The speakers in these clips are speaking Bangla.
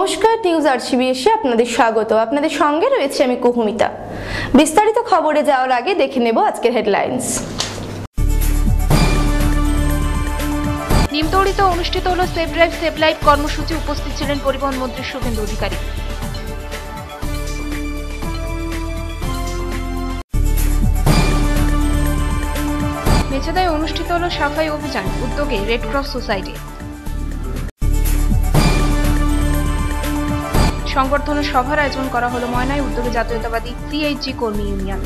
নমস্কার, নিউজ আরসিবিএসে আপনাদের স্বাগত। আপনাদের সঙ্গে রয়েছে আমি কুহুমিতা। বিস্তারিত খবরে যাওয়ার আগে দেখে নেব আজকের হেডলাইন্স। নিমতৌড়িতে অনুষ্ঠিত হলো সেভ ড্রাইভ সেভ লাইফ কর্মসূচি। উপস্থিত ছিলেন পরিবহন মন্ত্রী শুভেন্দু অধিকারী। মেছেদায় অনুষ্ঠিত হলো সাফাই অভিযান, উদ্যোগে রেড ক্রস সোসাইটি। সংবর্ধনা সভার আয়োজন করা হলো ময়নায়, উদ্যোগে জাতীয়তাবাদী সিএইচজি কর্মী ইউনিয়ন।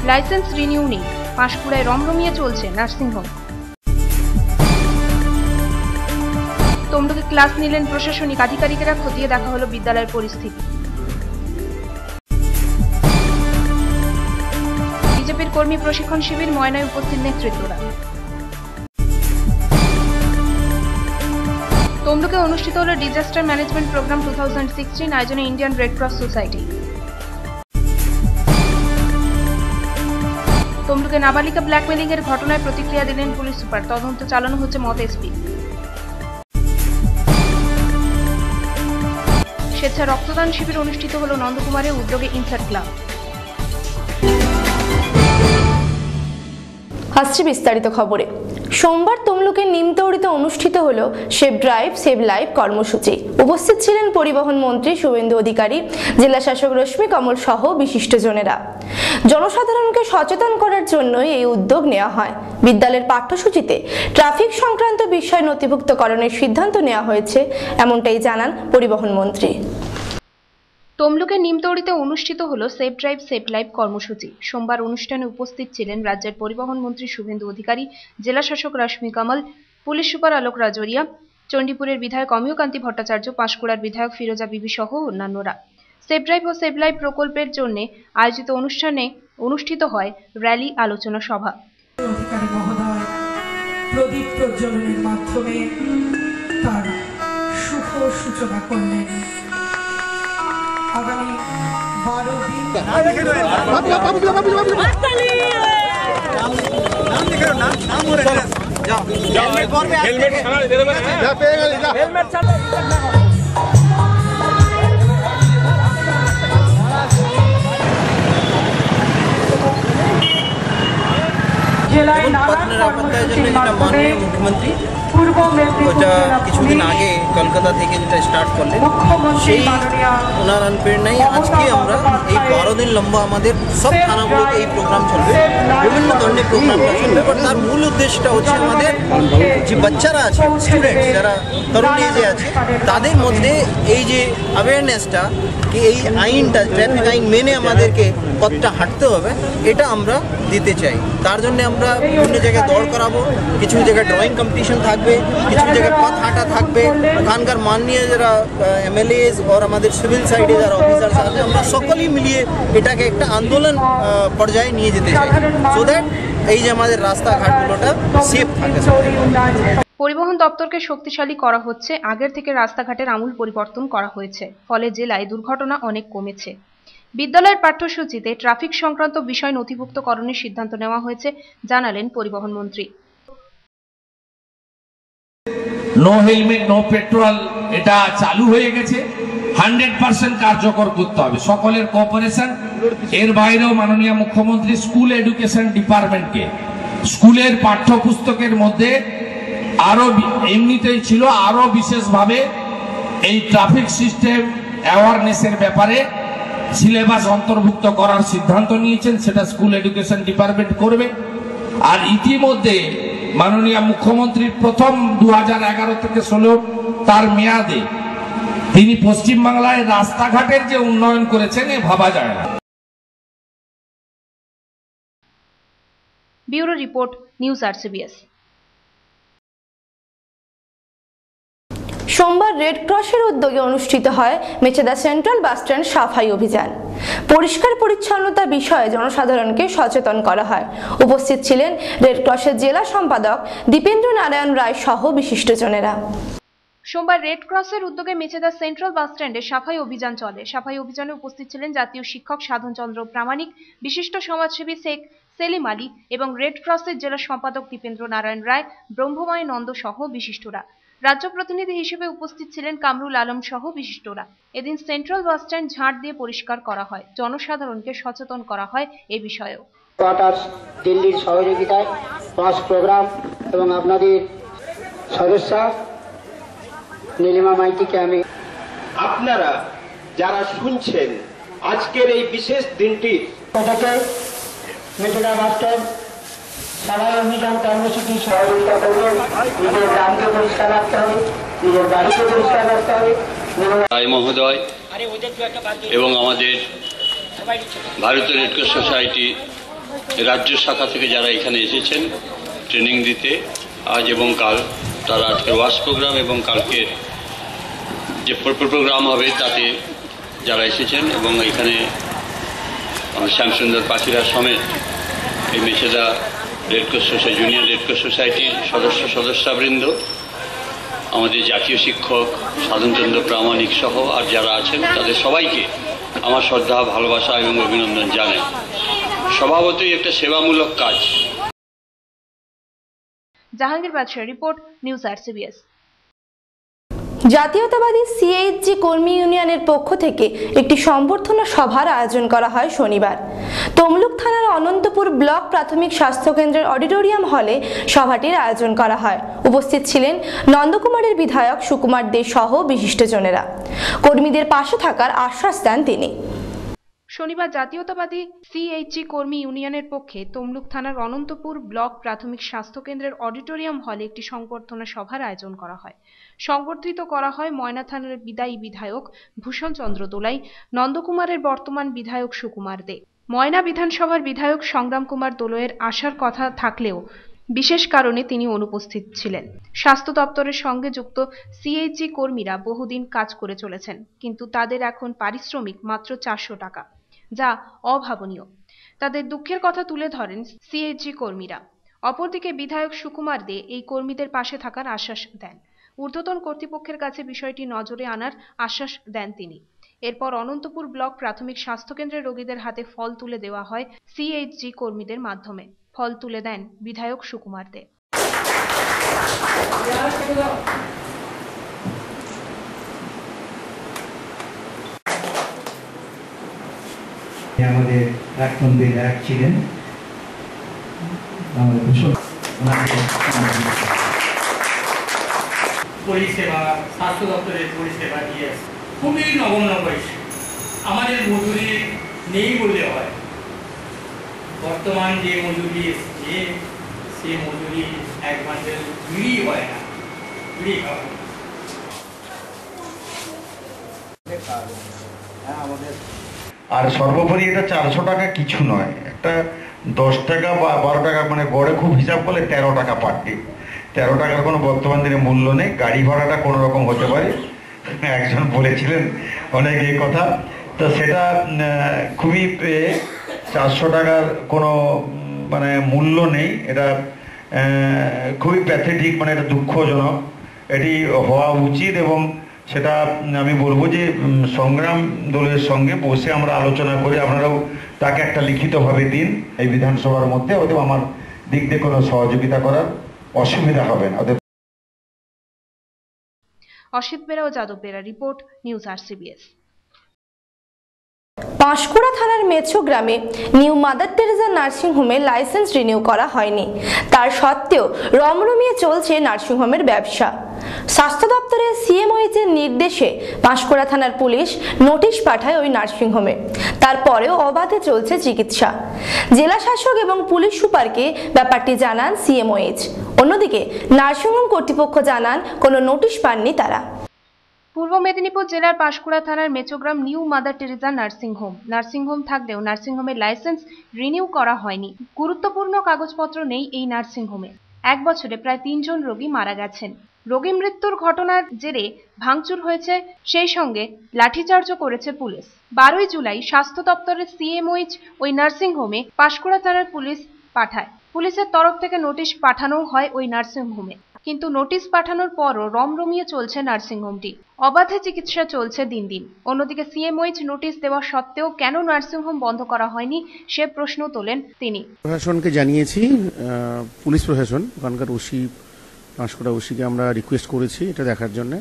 লাইসেন্স রিনিউ নেই, পাঁশকুড়ায় রমরমিয়ে চলছে নার্সিংহোম। তমলুকে ক্লাস নিলেন প্রশাসনিক আধিকারিকেরা, খতিয়ে দেখা হলো বিদ্যালয়ের পরিস্থিতি। বিজেপির কর্মী প্রশিক্ষণ শিবির, ময়নায় উপস্থিত নেতৃত্বরা। তমলুকে অনুষ্ঠিত হলো ডিজাস্টার ম্যানেজমেন্ট প্রোগ্রাম 2016 আয়োজনে ইন্ডিয়ান রেড ক্রস সোসাইটি। তমলুকে নাবালিকা ব্ল্যাকমেলিং এর ঘটনায় প্রতিক্রিয়া দিলেন পুলিশ সুপার, তদন্ত চালানো হচ্ছে মত এসপি। স্বেচ্ছা রক্তদান শিবির অনুষ্ঠিত হলো নন্দকুমারে, উদ্যোগে ইনসার্ট ক্লাব। আসছে বিস্তারিত খবরে। সোমবার তমলুকের নিমতৌড়িতে অনুষ্ঠিত হলো সেভ ড্রাইভ সেভ লাইফ কর্মসূচি। উপস্থিত ছিলেন পরিবহন মন্ত্রী শুভেন্দু অধিকারী, জেলা শাসক রশ্মি কমল সহ বিশিষ্টজনেরা। জনসাধারণকে সচেতন করার জন্যই এই উদ্যোগ নেওয়া হয়। বিদ্যালয়ের পাঠ্যসূচিতে ট্রাফিক সংক্রান্ত বিষয় নথিভুক্তকরণের সিদ্ধান্ত নেওয়া হয়েছে, এমনটাই জানান পরিবহন মন্ত্রী। তমলুকের নিমতৌড়িতে অনুষ্ঠিত হলো সেভ ড্রাইভ সেভ লাইফ কর্মসূচি। সোমবার অনুষ্ঠানে উপস্থিত ছিলেন রাজ্যের পরিবহন মন্ত্রী শুভেন্দু অধিকারী, জেলা শাসক রশ্মি কমল, পুলিশ সুপার আলোক রাজরিয়া, চণ্ডীপুরের বিধায়ক অমিয়কান্তি ভট্টাচার্য, পাঁশকুড়ার বিধায়ক ফিরোজা বিবি সহ অন্যান্যরা। সেভ ড্রাইভ ও সেভ লাইফ প্রকল্পের জন্য আয়োজিত অনুষ্ঠানে অনুষ্ঠিত হয় র্যালি, আলোচনা সভা। অধিকারী মহোদয় প্রদীপ প্রজ্বলনের মাধ্যমে তার শুভ সূচনা করলেন। আগামী 12 দিন জেলায় নানান কর্মসূচির মাধ্যমে মুখ্যমন্ত্রী পূর্ব মেদিনীপুর কিছুদিন আগে কলকাতা থেকে যেটা স্টার্ট করলেন, সেই ওনার প্রেরণায় আজকে আমরা এই 12 দিন লম্বা আমাদের সব থানাগুলোতে এই প্রোগ্রাম চলবে, বিভিন্ন ধরনের প্রোগ্রামটা চলবে। বাট তার মূল উদ্দেশ্যটা হচ্ছে আমাদের যে বাচ্চারা আছে, স্টুডেন্টস যারা তরুণ এজে আছে, তাদের মধ্যে এই যে অ্যাওয়ারনেসটা, কি এই আইনটা, ট্রাফিক আইন মেনে আমাদেরকে কতটা হাঁটতে হবে, এটা আমরা দিতে চাই। তার জন্য আমরা বিভিন্ন জায়গায় দৌড় করাবো, কিছু জায়গায় ড্রয়িং কম্পিটিশন থাকবে, কিছু জায়গায় পথ হাঁটা থাকবে। ওখানকার মাননীয় যারা এমএলএস আর আমাদের সিভিল সাইডে যারা অফিসার্স আছে, আমরা সকলেই মিলিয়ে এটাকে একটা আন্দোলন পর্যায়ে নিয়ে যেতে চাই, সো দ্যাট এই যে আমাদের রাস্তাঘাটগুলোটা সেফ থাকে। পরিবহন দপ্তরকে শক্তিশালী করা হচ্ছে, আগের থেকে রাস্তাঘাটের আমূল পরিবর্তন করা হয়েছে, ফলে জেলায় দুর্ঘটনা অনেক কমেছে। বিদ্যালয়ের পাঠ্যসূচিতে ট্রাফিক সংক্রান্ত বিষয় নথিভুক্তকরণের সিদ্ধান্ত নেওয়া হয়েছে, জানালেন পরিবহন মন্ত্রী। নো হেলমেট নো পেট্রোল এটা চালু হয়ে গেছে, 100% কার্যকর করতে হবে, সকলের কোঅপারেশন। এর বাইরেও মাননীয় মুখ্যমন্ত্রী স্কুল এডুকেশন ডিপার্টমেন্টকে স্কুলের পাঠ্যপুস্তকের মধ্যে আরো এমনিতেই ছিল, আরো বিশেষভাবে এই ট্রাফিক সিস্টেম অ্যাওয়ারনেসের ব্যাপারে সিলেবাস অন্তর্ভুক্ত করার সিদ্ধান্ত নিয়েছেন, সেটা স্কুল এডুকেশন ডিপার্টমেন্ট করবে। আর ইতিমধ্যে মাননীয় মুখ্যমন্ত্রীর প্রথম 2011 থেকে 16 তার মেয়াদে তিনি পশ্চিমবাংলায় রাস্তাঘাটের যে উন্নয়ন করেছেন, এ ভাবা যায় না। Bureau report, news RCBS. সোমবার রেড ক্রসের উদ্যোগে অনুষ্ঠিত হয় মেছেদা সেন্ট্রাল বাসস্ট্যান্ড সাফাই অভিযান। পরিষ্কার পরিচ্ছন্নতা বিষয়ে জনসাধারণকে সচেতন করা হয়। উপস্থিত ছিলেন রেড ক্রসের জেলা সম্পাদক দীপেন্দ্র নারায়ণ রায় সহ বিশিষ্টজনেরা। সোমবার রেড ক্রসের উদ্যোগে মেছেদা সেন্ট্রাল বাসস্ট্যান্ডে সাফাই অভিযান চলে। সাফাই অভিযানে উপস্থিত ছিলেন জাতীয় শিক্ষক সাধন চন্দ্র প্রামাণিক, বিশিষ্ট সমাজসেবী শেখ সেলিম আলী এবং রেড ক্রসের জেলা সম্পাদক দীপেন্দ্র নারায়ণ রায়, ব্রহ্মময় নন্দ সহ বিশিষ্টরা। রাজ্য প্রতিনিধি হিসেবে উপস্থিত ছিলেন কামরুল আলম সহ বিশিষ্টরা। এদিন সেন্ট্রাল বাস স্ট্যান্ড ঝাঁট দিয়ে পরিষ্কার করা হয়, জনসাধারণকে সচেতন করা হয় এ বিষয়েও। কোয়ার্টার্স দিল্লির সহযোগিতায় বাস প্রোগ্রাম এবং আপনাদের সদস্য নীলিমা মাইতিকে আমি আপনারা যারা শুনছেন আজকের এই বিশেষ দিনটি থেকে মিথিলা মাস্টার সবাই অভিযান কর্মসূচি সহযোগিতা করবেন। নিজের গ্রামকে পরিষ্কার রাখতে হবে, নিজের বাড়িকে পরিষ্কার রাখতে হবে। রায় মহোদয় এবং আমাদের ভারতীয় রেডক্রস সোসাইটি রাজ্য শাখা থেকে যারা এখানে এসেছেন ট্রেনিং দিতে আজ এবং কাল, তারা আজকের ওয়াশ প্রোগ্রাম এবং কালকের যে প্রোগ্রাম হবে তাতে যারা এসেছেন এবং এখানে শ্যামসুন্দর পাখিরা সমেত এই Mecheda Red Cross society, junior Red Cross সোসাইটির সদস্যবৃন্দ, আমাদের জাতীয় শিক্ষক সাধনচন্দ্র প্রামাণিক সহ আর যারা আছেন তাদের সবাইকে আমার শ্রদ্ধা, ভালোবাসা এবং অভিনন্দন জানাই। স্বভাবতই একটা সেবামূলক কাজ। জাহাঙ্গীর বাদশাহ রিপোর্ট, নিউজ RCBS। জাতীয়তাবাদী সিএইচজি কর্মী ইউনিয়নের পক্ষ থেকে একটি সম্বর্ধনা সভার আয়োজন করা হয় শনিবার। তমলুক থানার অনন্তপুর ব্লক প্রাথমিক স্বাস্থ্য কেন্দ্রের অডিটোরিয়াম হলে সভাটির আয়োজন করা হয়। উপস্থিত ছিলেন নন্দকুমারের বিধায়ক সুকুমার দে সহ বিশিষ্টজনেরা। কর্মীদের পাশে থাকার আশ্বাস দেন তিনি। শনিবার জাতীয়তাবাদী সিএইচজি কর্মী ইউনিয়নের পক্ষে তমলুক থানার অনন্তপুর ব্লক প্রাথমিক স্বাস্থ্য কেন্দ্রের অডিটোরিয়াম হলে একটি সংবর্ধনা সভার আয়োজন করা হয়। সংবর্ধিত করা হয় ময়না থানার বিদায়ী বিধায়ক ভূষণ চন্দ্র দোলাই, নন্দকুমারের বর্তমান বিধায়ক সুকুমার দে। ময়না বিধানসভার বিধায়ক সংগ্রাম কুমার দোলয়ের আসার কথা থাকলেও বিশেষ কারণে তিনি অনুপস্থিত ছিলেন। স্বাস্থ্য দপ্তরের সঙ্গে যুক্ত সিএইচজি কর্মীরা বহুদিন কাজ করে চলেছেন, কিন্তু তাদের এখন পারিশ্রমিক মাত্র 400 টাকা, যা অভাবনীয়। তাদের দুঃখের কথা তুলে ধরেন সিএইচজি কর্মীরা। অপরদিকে বিধায়ক সুকুমার দে এই কর্মীদের পাশে থাকার আশ্বাস দেন। ঊর্ধ্বতন কর্তৃপক্ষের কাছে বিষয়টি নজরে আনার আশ্বাস দেন তিনি। এরপর অনন্তপুর ব্লক প্রাথমিক স্বাস্থ্যকেন্দ্রের রোগীদের হাতে ফল তুলে দেওয়া হয় সিএইচজি কর্মীদের মাধ্যমে। ফল তুলে দেন বিধায়ক সুকুমার দে। আমাদের প্রাক্তন বিধায়ক ছিলেন আমাদের পরিষেবা, স্বাস্থ্য দপ্তরের পরিষেবা দিয়ে খুবই নগণ্য পয়সা। আমাদের মজুরি নেই বললে হয়। বর্তমান যে মজুরি এসছে সে মজুরি এক মাসের বিড়ি হয় না, বিড়ি খাওয়া। আর সর্বোপরি এটা 400 টাকা কিছু নয়, একটা 10 টাকা বা 12 টাকা, মানে গড়ে খুব হিসাব করলে 13 টাকা পার ডে। 13 টাকার কোনো বর্তমান দিনে মূল্য নেই। গাড়ি ভাড়াটা কোনো রকম হতে পারে, একজন বলেছিলেন অনেক এই কথা, তো সেটা খুবই 400 টাকার কোনো মানে মূল্য নেই। এটা খুবই প্যাথেটিক, মানে এটা দুঃখজনক। এটি হওয়া উচিত এবং সেটা আমি বলবো যে সংগ্রাম দলের সঙ্গে বসে আমরা আলোচনা করে আপনারাও তাকে একটা লিখিতভাবে দিন এই বিধানসভার মধ্যে, ওদের আমার দিক দিয়ে কোনো সহযোগিতা করার অসুবিধা হবে না। অসিত বেরা ও যাদব Bera report, news RCBS। Panskura থানার মেছো গ্রামে নিউ মাদার টেরেজা নার্সিং হোমের লাইসেন্স রিনিউ করা হয়নি। তার সত্ত্বেও রমরমিয়ে চলছে নার্সিংহোমের ব্যবসা। স্বাস্থ্য দপ্তরের সিএমওএইচ এর নির্দেশে পাঁশকুড়া থানার পুলিশ নোটিশ পাঠায় ওই নার্সিংহোমে। তারপরেও অবাধে চলছে চিকিৎসা। জেলা শাসক এবং পুলিশ সুপারকে ব্যাপারটি জানান সিএমওএইচ। অন্যদিকে নার্সিংহোম কর্তৃপক্ষ জানান কোনো নোটিশ পাননি তারা। পূর্ব মেদিনীপুর জেলার পাঁশকুড়া থানার মেচোগ্রাম নিউ মাদার টেরেজা নার্সিংহোম থাকলেও নার্সিংহোমের লাইসেন্স রিনিউ করা হয়নি। গুরুত্বপূর্ণ কাগজপত্র নেই এই নার্সিংহোমে। 1 বছরে প্রায় 3 জন রোগী মারা গেছেন। রোগী মৃত্যুর ঘটনার জেরে ভাঙচুর হয়েছে, সেই সঙ্গে লাঠিচার্জও করেছে পুলিশ। 12ই জুলাই স্বাস্থ্য দপ্তরের সিএমওএইচ ওই নার্সিংহোমে পাঁশকুড়া থানার পুলিশ পাঠায়। পুলিশের তরফ থেকে নোটিশ পাঠানো হয় ওই নার্সিংহোমে, কিন্তু নোটিশ পাঠানোর পরও রমরমিয়ে চলছে নার্সিংহোমটি। অবাধে চিকিৎসা চলছে দিন দিন। অন্যদিকে সিএমওএইচ নোটিশ দেওয়া সত্ত্বেও কেন নার্সিংহোম বন্ধ করা হয়নি সে প্রশ্ন তোলেন তিনি। প্রশাসনকে জানিয়েছি, পুলিশ প্রশাসন, ওখানকার ওসি পাঁশকুড়া ওসিকে আমরা রিকোয়েস্ট করেছি এটা দেখার জন্য।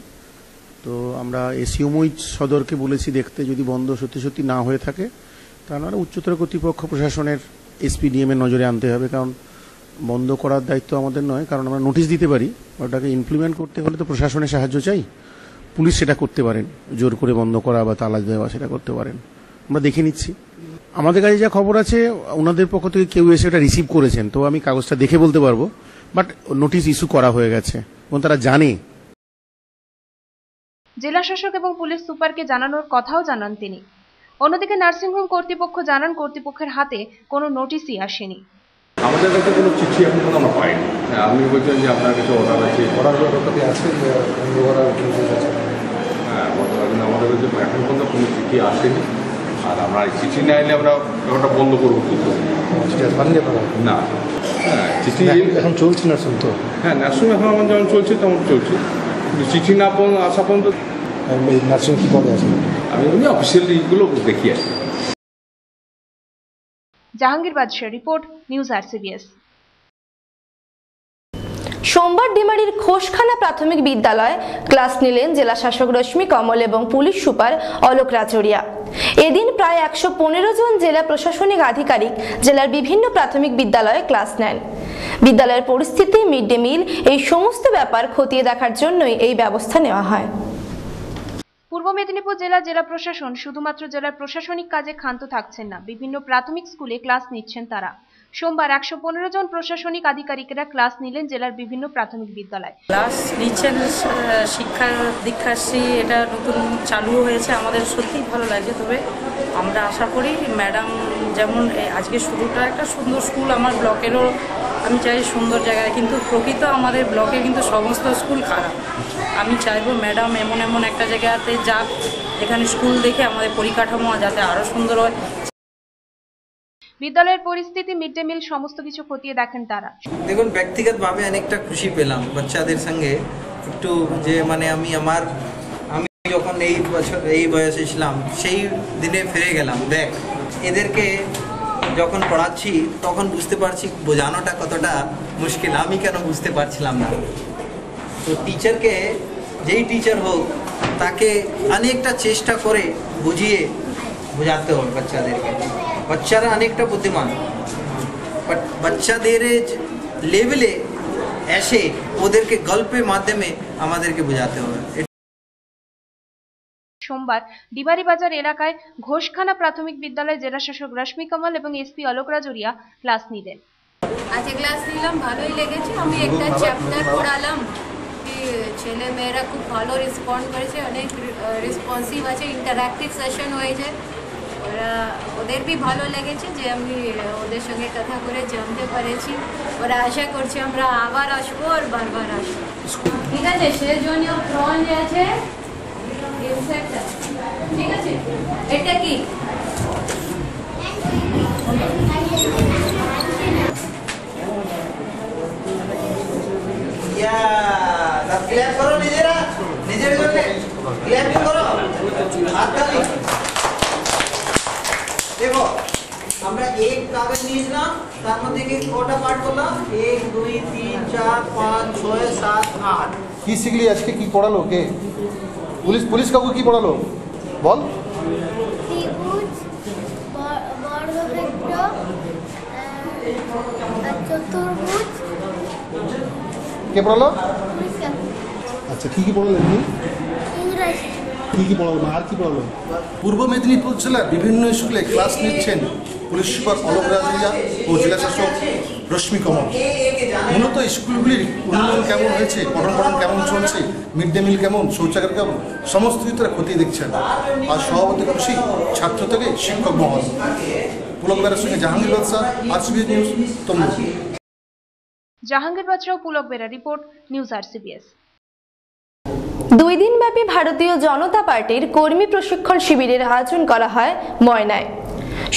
তো আমরা এসইউমই সদরকে বলেছি দেখতে, যদি বন্ধ সত্যি সত্যি না হয়ে থাকে তাহলে আমরা উচ্চতর কর্তৃপক্ষ প্রশাসনের এসপিডিএম এর নজরে আনতে হবে, কারণ বন্ধ করার দায়িত্ব আমাদের নয়। কারণ আমরা নোটিশ দিতে পারি, ওটাকে ইমপ্লিমেন্ট করতে হলে তো প্রশাসনের সাহায্য চাই। পুলিশ সেটা করতে পারেন, জোর করে বন্ধ করা বা তালা দেওয়া সেটা করতে পারেন, আমরা দেখে নিচ্ছি। আমাদের কাছে যা খবর আছে ওনাদের পক্ষ থেকে কেউ এসে এটা রিসিভ করেছেন, তো আমি কাগজটা দেখে বলতে পারবো, বাট নোটিশ ইস্যু করা হয়ে গেছে এবং তারা জানে। জেলা শাসক এবং পুলিশ সুপারকে জানানোর কথাও জানান তিনি। অন্যদিকে নার্সিংহোম কর্তৃপক্ষ জানান কর্তৃপক্ষের হাতে কোনো নোটিশই আসেনি। আমাদের কাছে কোনো চিঠি এখন পর্যন্ত আমরা পাইনি। আপনি বলছেন যে আপনার কাছে অর্ডার আছে, হ্যাঁ বর্তমানে আমাদের কাছে এখন পর্যন্ত কোনো চিঠি আসেনি। আর আমরা চিঠি না এলে আমরা ব্যাপারটা বন্ধ করবো কিন্তু না। হ্যাঁ চিঠি এখন চলছে নার্সিং, তো হ্যাঁ নার্সিং এখন আমার যেমন চলছে তেমন চলছে, কিন্তু চিঠি না আসা পর্যন্ত নার্সিং কী পদে আছে আমি এমনি অফিসিয়ালি এগুলো দেখি আর কি। জাহাঙ্গীর বাদশাহ রিপোর্ট, নিউজ RCBS। সোমবার ডিমারির খোসখানা প্রাথমিক বিদ্যালয়ে ক্লাস নিলেন জেলা শাসক রশ্মি কমল এবং পুলিশ সুপার অলোক রাজরিয়া। এদিন প্রায় 115 জন জেলা প্রশাসনিক আধিকারিক জেলার বিভিন্ন প্রাথমিক বিদ্যালয়ে ক্লাস নেন। বিদ্যালয়ের পরিস্থিতি, মিড ডে মিল, এই সমস্ত ব্যাপার খতিয়ে দেখার জন্যই এই ব্যবস্থা নেওয়া হয়। পূর্ব মেদিনীপুর জেলা প্রশাসন শুধুমাত্র জেলার প্রশাসনিক কাজে ক্ষান্ত থাকছেন না, বিভিন্ন প্রাথমিক স্কুলে ক্লাস নিচ্ছেন তারা। সোমবার 115 জন প্রশাসনিক আধিকারিকেরা ক্লাস নিলেন জেলার বিভিন্ন প্রাথমিক বিদ্যালয়। ক্লাস নিচ্ছেন শিক্ষা দীক্ষাশ্রী, এটা নতুন চালু হয়েছে, আমাদের সত্যিই ভালো লাগছে। তবে আমরা আশা করি ম্যাডাম যেমন আজকে শুরুটা একটা সুন্দর স্কুল, আমার ব্লকেরও আমি চাই সুন্দর জায়গায়, কিন্তু প্রকৃত আমাদের ব্লকে কিন্তু সমস্ত স্কুল খারাপ। আমি চাইবো ম্যাডাম এমন একটা জায়গাতে যাক যেখানে স্কুল দেখে আমাদের পরিকাঠামো যাতে আরও সুন্দর হয়। বিদ্যালয়ের পরিস্থিতি, মিড ডে মিল সমস্ত কিছু খতিয়ে দেখেন তারা। দেখুন, ব্যক্তিগতভাবে অনেকটা খুশি পেলাম বাচ্চাদের সঙ্গে একটু, যে মানে আমি যখন এই বয়সে ছিলাম সেই দিনে ফিরে গেলাম। দেখ, এদেরকে যখন পড়াচ্ছি তখন বুঝতে পারছি বোঝানোটা কতটা মুশকিল, আমি কেন বুঝতে পারছিলাম না। তো টিচারকে, যেই টিচার হোক, তাকে অনেকটা চেষ্টা করে বোঝাতে হবে বাচ্চাদেরকে। বাচ্চারা অনেকটা বুদ্ধিমান, বাট বাচ্চাদের লেভেলে এসে ওদেরকে গল্পের মাধ্যমে আমাদেরকে বোঝাতে হবে। সোমবার ডিবারি বাজার এলাকায় ঘোষখানা প্রাথমিক বিদ্যালয়ে জেলা শাসক রশ্মি কমল এবং এসপি অলোক রাজরিয়া ক্লাস নিলেন। আজকে ক্লাস নিলাম, ভালোই লেগেছে। আমি একটা চ্যাপ্টার পড়ালাম, ছেলে মেয়েরা খুব ভালো রেসপন্ড করেছে, অনেক রেসপন্সিভ আছে, ইন্টারঅ্যাক্টিভ সেশন হয়েছে। ওদের भी ভালো লেগেছে যে আমি ওদের সঙ্গে কথা করে জানতে পেরেছি। ওরা আশা করছে আমরা আবার আসবো আর বারবার আসবো। ঠিক আছে, সেজন্য প্রন যে আছে ইনসেক্টটা, ঠিক আছে। এটা কি ক্ল্যাপ করো, নিজের জন্য ক্ল্যাপ করো, হাততালি। দেখো, আমরা এক কাগজ নিয়েছিলাম, তার মধ্যে কটা পার্ট করলাম? 1 2 3 4 5 6 7 8। কি শিখলি আজকে? কি পড়ালো কে? পুলিশ কাকু কি পড়ালো বল? ত্রিভুজ, বর্গক্ষেত্র, চতুর্ভুজ। কে পড়ালো? আচ্ছা, কি পড়ালেন? ইংরেজি। কি পড়ালো? আর কি পড়ালো? পূর্ব মেদিনীপুর জেলার বিভিন্ন স্কুলে ক্লাস নিচ্ছেন পুলিশ সুপার অলোক রাজরিয়া ও জেলা শাসক রশ্মি কমল। মূলত স্কুলগুলির উন্নয়ন কেমন হয়েছে, পঠন পাঠন কেমন চলছে, মিড ডে মিল কেমন, শৌচাগার কেমন, সমস্ত কিছু তারা খতিয়ে দেখছেন। আর সভাপতি খুশি ছাত্র থেকে শিক্ষক মহল। পুলক বেরার সঙ্গে জাহাঙ্গীর বাদশাহ, RCBS নিউজ, তমলুক। জাহাঙ্গীর বাদশাহ, Pulak Bera report, news RCBS। 2 দিনব্যাপী ভারতীয় জনতা পার্টির কর্মী প্রশিক্ষণ শিবিরের আয়োজন করা হয় ময়নায়।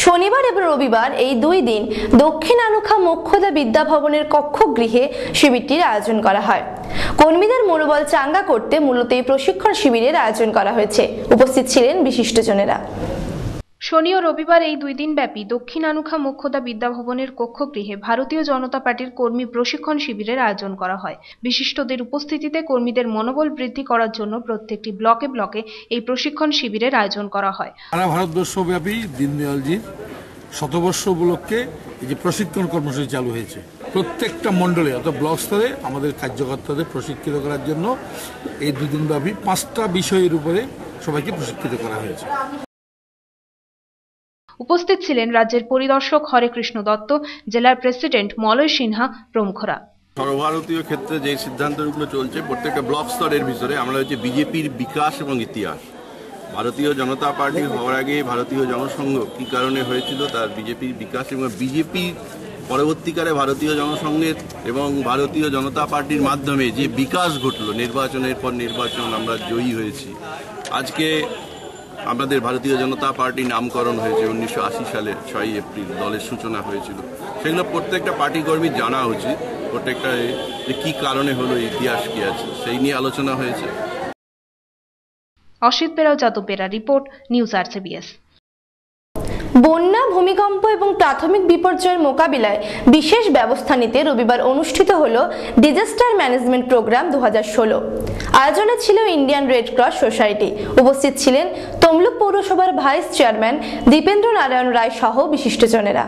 শনিবার এবং রবিবার এই 2 দিন দক্ষিণ আনুখা মোক্ষদা বিদ্যাভবনের কক্ষগৃহে শিবিরটির আয়োজন করা হয়। কর্মীদের মনোবল চাঙ্গা করতে মূলত এই প্রশিক্ষণ শিবিরের আয়োজন করা হয়েছে। উপস্থিত ছিলেন বিশিষ্টজনেরা। শনি ও রবিবার এই 2 দিন ব্যাপী দক্ষিণ আনুখা মোক্ষদা বিদ্যাভবনের কক্ষগৃহে ভারতীয় জনতা পার্টির কর্মী প্রশিক্ষণ শিবিরের আয়োজন করা হয়। বিশিষ্টদের উপস্থিতিতে কর্মীদের মনোবল বৃদ্ধি করার জন্য প্রত্যেকটি ব্লকে ব্লকে এই প্রশিক্ষণ শিবিরের আয়োজন করা হয়। সারা ভারতবর্ষব্যাপী দীনদয়ালজির শতবর্ষ উপলক্ষে এই যে প্রশিক্ষণ কর্মসূচি চালু হয়েছে, প্রত্যেকটা মণ্ডলে অর্থাৎ ব্লক স্তরে আমাদের কার্যকর্তাদের প্রশিক্ষিত করার জন্য এই 2 দিন ব্যাপী 5টা বিষয়ের উপরে সবাইকে প্রশিক্ষিত করা হয়েছে। উপস্থিত ছিলেন রাজ্যের পরিদর্শক হরেকৃষ্ণ দত্ত, জেলার প্রেসিডেন্ট মলয় সিনহা প্রমুখরা। সর্বভারতীয় ক্ষেত্রে যে সিদ্ধান্তগুলো চলছে প্রত্যেকটা ব্লক স্তরের ভিতরে আমরা হচ্ছে বিজেপির বিকাশ এবং ইতিহাস, ভারতীয় জনতা পার্টি হওয়ার আগে ভারতীয় জনসংঘ কী কারণে হয়েছিল তার বিজেপির বিকাশ এবং বিজেপির পরবর্তীকালে ভারতীয় জনসংঘের এবং ভারতীয় জনতা পার্টির মাধ্যমে যে বিকাশ ঘটল, নির্বাচনের পর নির্বাচন আমরা জয়ী হয়েছি। আজকে আমাদের ভারতীয় জনতা পার্টি নামকরণ হয়েছে 1980 সালে 6 এপ্রিল, দলের সূচনা হয়েছিল। সেগুলো প্রত্যেকটা পার্টি কর্মীর জানা উচিত, প্রত্যেকটা যে কী কারণে হলো, ইতিহাস কী আছে সেই নিয়ে আলোচনা হয়েছে। অসিত বেরাও, যাদব বেরা রিপোর্ট, নিউজ RCBS। বন্যা, ভূমিকম্প এবং প্রাথমিক বিপর্যয়ের মোকাবিলায় বিশেষ ব্যবস্থা নিতে রবিবার অনুষ্ঠিত হল ডিজাস্টার ম্যানেজমেন্ট প্রোগ্রাম 2016। আয়োজনে ছিল ইন্ডিয়ান রেড ক্রস সোসাইটি। উপস্থিত ছিলেন তমলুক পৌরসভার ভাইস চেয়ারম্যান দীপেন্দ্র নারায়ণ রায় সহ বিশিষ্টজনেরা।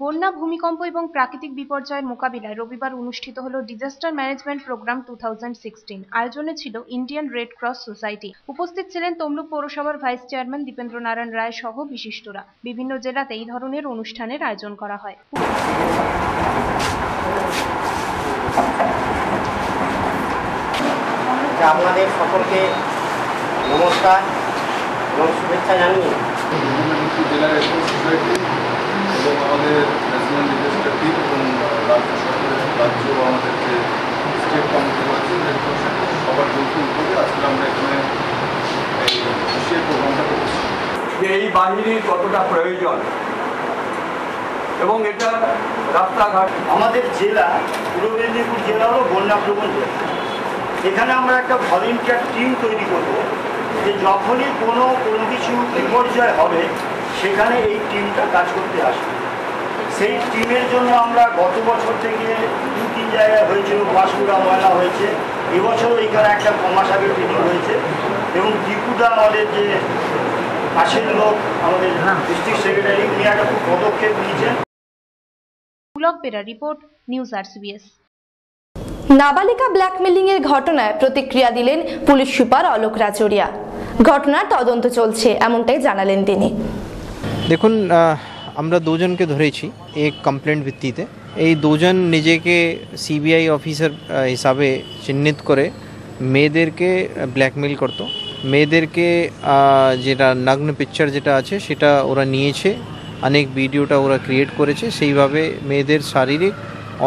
বন্যা, ভূমিকম্প এবং প্রাকৃতিক বিপর্যয়ের মোকাবিলায় রবিবার অনুষ্ঠিত হল ডিজাস্টার ম্যানেজমেন্ট প্রোগ্রাম 2016। আয়োজনে ছিল ইন্ডিয়ান রেড ক্রস সোসাইটি। উপস্থিত ছিলেন তমলুক পৌরসভার ভাইস চেয়ারম্যান দীপেন্দ্র নারায়ণ রায় সহ বিশিষ্টরা। বিভিন্ন জেলাতে এই ধরনের অনুষ্ঠানের আয়োজন করা হয়। আপনাদের সকলকে নমস্কার এবং শুভেচ্ছা জানিয়ে জেলা রেড ক্রস সোসাইটি এবং আমাদের ন্যাশনাল ডিজাস্টার টিম এবং রাজ্য আমাদের যে স্টেট কমিটি আছে রেড ক্রস সবার যৌথ উদ্যোগে আজকে আমরা এখানে এই বিশেষ প্রোগ্রামটা করছি। যে এই বাহিনীর কতটা প্রয়োজন এবং এটা রাস্তাঘাট। আমাদের জেলা পূর্ব মেদিনীপুর জেলা হলো বন্যা প্রবণ জেলা। এখানে আমরা একটা ভলেন্টিয়ার টিম তৈরি করব, যে যখনই কোনো কিছু বিপর্যয় হবে সেখানে এই টিমটা কাজ করতে আসবে। সেই টিমের জন্য আমরা গত বছর থেকে 2-3 জায়গায় হয়েছিল, বাঁশকুড়া ময়লা হয়েছে, এবছরও এখানে একটা কমাসাগের ট্রেনিং হয়েছে এবং দীপুদা আমাদের যে কাছের লোক, আমাদের ডিস্ট্রিক্ট সেক্রেটারি, উনি একটা খুব পদক্ষেপ নিয়েছেন। Block Bera report, news RCBS। নাবালিকা ব্ল্যাকমেলিং এর ঘটনায় প্রতিক্রিয়া দিলেন পুলিশ সুপার অলোক রাজরিয়া। ঘটনার তদন্ত চলছে এমনটাই জানালেন তিনি। দেখুন, আমরা দুজনকে ধরেছি এক কমপ্লেন্ট ভিত্তিতে। এই দুজন নিজেকে সিবিআই অফিসার হিসাবে চিহ্নিত করে মেয়েদেরকে ব্ল্যাকমেল করতো। মেয়েদেরকে যেটা নগ্ন পিকচার যেটা আছে সেটা ওরা নিয়েছে, অনেক ভিডিওটা ওরা ক্রিয়েট করেছে, সেইভাবে মেয়েদের শারীরিক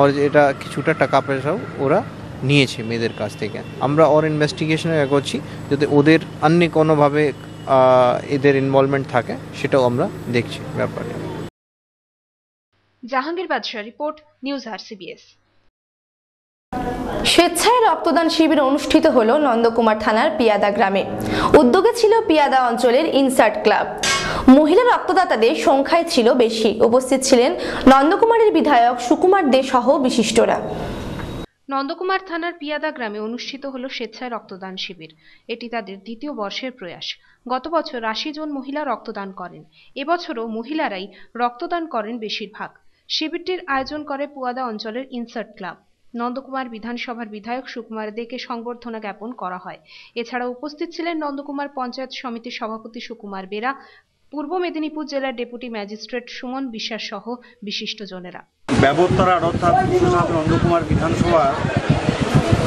আর এটা কিছুটা টাকা পয়সাও ওরা নিয়েছে মেয়েদের কাছ থেকে। আমরা ওর ইনভেস্টিগেশনে এগোচ্ছি, যাতে ওদের অন্য কোনোভাবে এদের ইনভলভমেন্ট থাকে সেটাও আমরা দেখছি ব্যাপারটা। জাহাঙ্গীর বাদশাহ রিপোর্ট, নিউজ RCBS। স্বেচ্ছায় রক্তদান শিবির অনুষ্ঠিত হলো নন্দকুমার থানার পিয়াদা গ্রামে। উদ্যোগে ছিল পিয়াদা অঞ্চলের ইনসার্ট ক্লাব। মহিলা রক্তদাতাদের সংখ্যায় ছিল বেশি। উপস্থিত ছিলেন নন্দকুমারের বিধায়ক সুকুমার দে সহ বিশিষ্টরা। নন্দকুমার থানার পিয়াদা গ্রামে অনুষ্ঠিত হলো স্বেচ্ছায় রক্তদান শিবির। এটি তাদের 2য় বর্ষের প্রয়াস। গত বছর 80 জন মহিলা রক্তদান করেন। এবছরও মহিলারাই রক্তদান করেন বেশিরভাগ। শিবিরটির আয়োজন করে পুয়াদা অঞ্চলের ইনসার্ট ক্লাব। নন্দকুমার বিধানসভার বিধায়ক সুকুমার দেকে সংবর্ধনা জ্ঞাপন করা হয়। এছাড়া উপস্থিত ছিলেন নন্দকুমার পঞ্চায়েত সমিতির সভাপতি সুকুমার বেরা, পূর্ব মেদিনীপুর জেলার ডেপুটি ম্যাজিস্ট্রেট সুমন বিশ্বাস সহ বিশিষ্টজনেরা। ব্যবত্তরাট অর্থাৎ নন্দকুমার বিধানসভার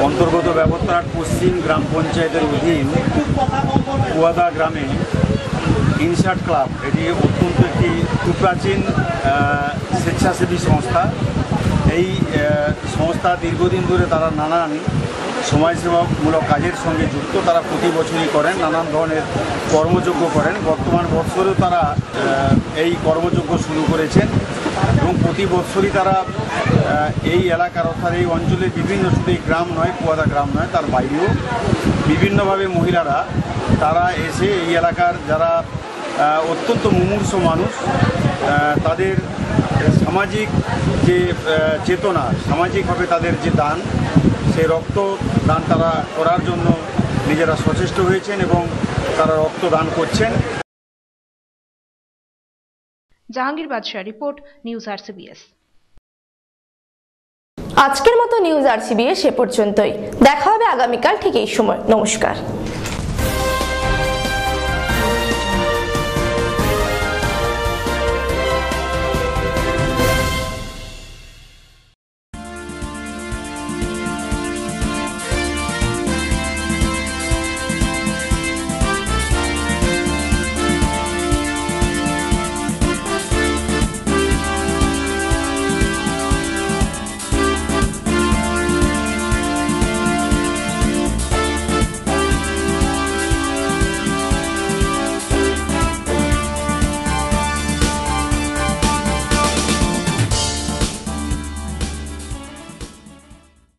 অন্তর্গত ব্যবত্তরাট পশ্চিম গ্রাম পঞ্চায়েতের অধীন পুয়াদা গ্রামে ইনসার্ট ক্লাব, এটি অত্যন্ত একটি সুপ্রাচীন স্বেচ্ছাসেবী সংস্থা। এই সংস্থা দীর্ঘদিন ধরে তারা নানান সমাজসেবামূলক কাজের সঙ্গে যুক্ত। তারা প্রতি বছরই করেন, নানান ধরনের কর্মযজ্ঞ করেন। বর্তমান বৎসরেও তারা এই কর্মযজ্ঞ শুরু করেছেন এবং প্রতি বৎসরই তারা এই এলাকার অর্থাৎ এই অঞ্চলের বিভিন্ন, শুধু এই গ্রাম নয়, পুয়াদা গ্রাম নয়, তার বাইরেও বিভিন্নভাবে মহিলারা তারা এসে এই এলাকার যারা অত্যন্ত মুমূর্ষ মানুষ, তাদের সামাজিক যে চেতনা, সামাজিকভাবে তাদের যে দান, সেই রক্ত দান তারা করার জন্য নিজেরা সচেষ্ট হয়েছেন এবং তারা রক্ত দান করছেন। জাহাঙ্গীর বাদশাহ রিপোর্ট, নিউজ RCBS। আজকের মতো নিউজ RCBS সে পর্যন্তই। দেখা হবে আগামীকাল ঠিক এই সময়। নমস্কার।